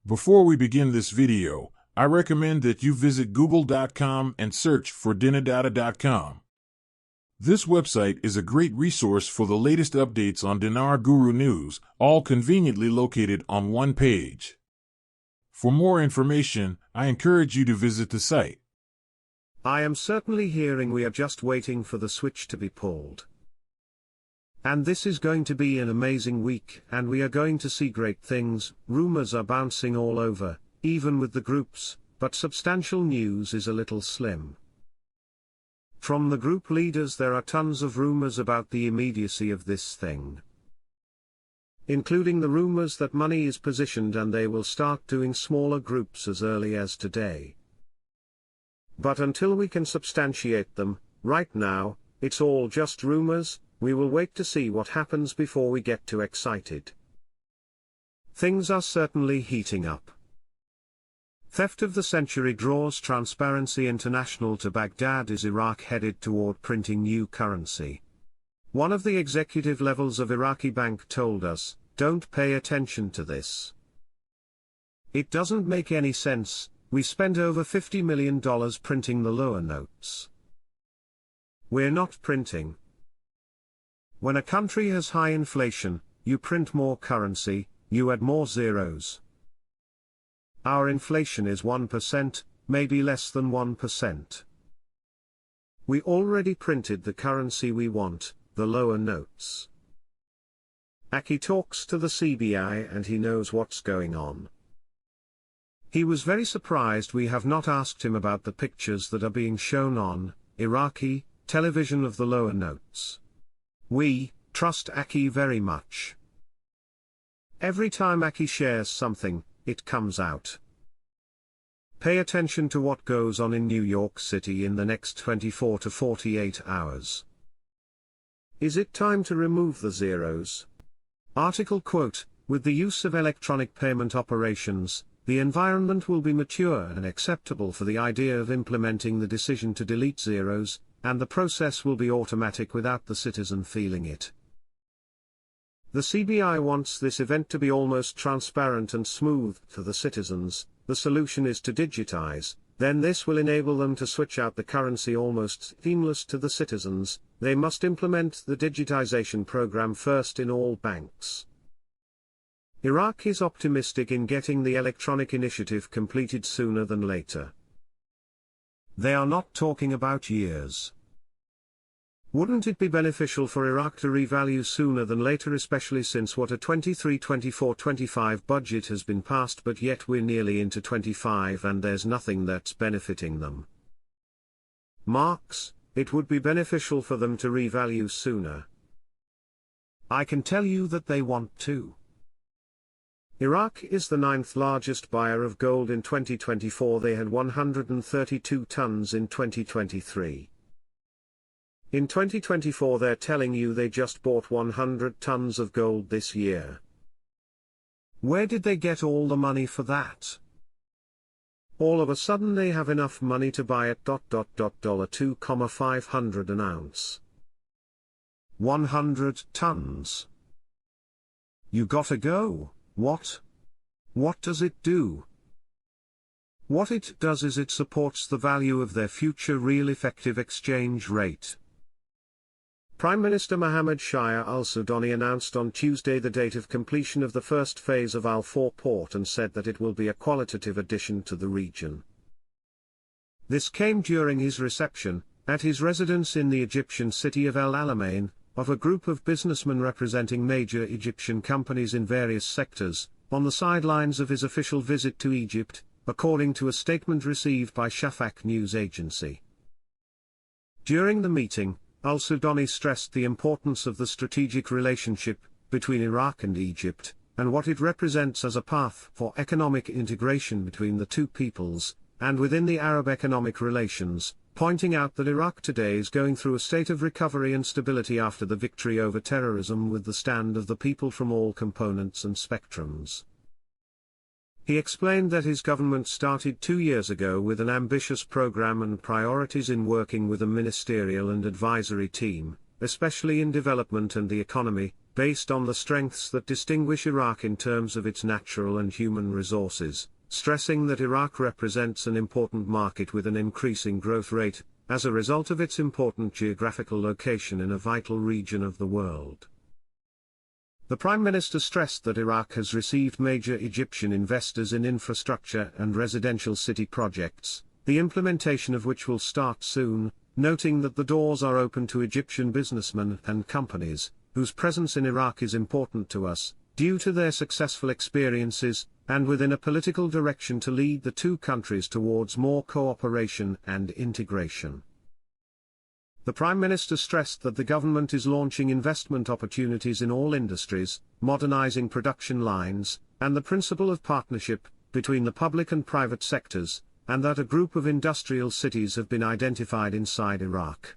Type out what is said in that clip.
Before we begin this video, I recommend that you visit google.com and search for dinardata.com. This website is a great resource for the latest updates on Dinar Guru news, all conveniently located on one page. For more information, I encourage you to visit the site. I am certainly hearing we are just waiting for the switch to be pulled. And this is going to be an amazing week, and we are going to see great things. Rumors are bouncing all over, even with the groups, but substantial news is a little slim. From the group leaders there are tons of rumors about the immediacy of this thing, including the rumors that money is positioned and they will start doing smaller groups as early as today. But until we can substantiate them, right now, it's all just rumors. We will wait to see what happens before we get too excited. Things are certainly heating up. Theft of the century draws Transparency International to Baghdad. Is Iraq headed toward printing new currency? One of the executive levels of Iraqi bank told us, don't pay attention to this. It doesn't make any sense. We spent over $50 million printing the lower notes. We're not printing. When a country has high inflation, you print more currency, you add more zeros. Our inflation is 1%, maybe less than 1%. We already printed the currency we want, the lower notes. Aki talks to the CBI and he knows what's going on. He was very surprised we have not asked him about the pictures that are being shown on Iraqi television of the lower notes. We trust Aki very much. Every time Aki shares something, it comes out. Pay attention to what goes on in New York City in the next 24 to 48 hours. Is it time to remove the zeros? Article quote, with the use of electronic payment operations, the environment will be mature and acceptable for the idea of implementing the decision to delete zeros, and the process will be automatic without the citizen feeling it. The CBI wants this event to be almost transparent and smooth to the citizens. The solution is to digitize, then this will enable them to switch out the currency almost seamless to the citizens. They must implement the digitization program first in all banks. Iraq is optimistic in getting the electronic initiative completed sooner than later. They are not talking about years. Wouldn't it be beneficial for Iraq to revalue sooner than later, especially since what a 23-24-25 budget has been passed, but yet we're nearly into 25 and there's nothing that's benefiting them? Marx, it would be beneficial for them to revalue sooner. I can tell you that they want to. Iraq is the 9th largest buyer of gold in 2024. They had 132 tons in 2023. In 2024 they're telling you they just bought 100 tons of gold this year. Where did they get all the money for that? All of a sudden they have enough money to buy at $2,500 an ounce. 100 tons. You gotta go. What? What does it do? What it does is it supports the value of their future real effective exchange rate. Prime Minister Mohammed Shia al-Sudani announced on Tuesday the date of completion of the first phase of Al-Faw port and said that it will be a qualitative addition to the region. This came during his reception, at his residence in the Egyptian city of El Alamein, of a group of businessmen representing major Egyptian companies in various sectors, on the sidelines of his official visit to Egypt, according to a statement received by Shafaq news agency. During the meeting, al-Sudani stressed the importance of the strategic relationship between Iraq and Egypt, and what it represents as a path for economic integration between the two peoples, and within the Arab economic relations, pointing out that Iraq today is going through a state of recovery and stability after the victory over terrorism with the stand of the people from all components and spectrums. He explained that his government started 2 years ago with an ambitious program and priorities in working with a ministerial and advisory team, especially in development and the economy, based on the strengths that distinguish Iraq in terms of its natural and human resources, stressing that Iraq represents an important market with an increasing growth rate, as a result of its important geographical location in a vital region of the world. The Prime Minister stressed that Iraq has received major Egyptian investors in infrastructure and residential city projects, the implementation of which will start soon, noting that the doors are open to Egyptian businessmen and companies, whose presence in Iraq is important to us, due to their successful experiences, and within a political direction to lead the two countries towards more cooperation and integration. The Prime Minister stressed that the government is launching investment opportunities in all industries, modernizing production lines, and the principle of partnership between the public and private sectors, and that a group of industrial cities have been identified inside Iraq.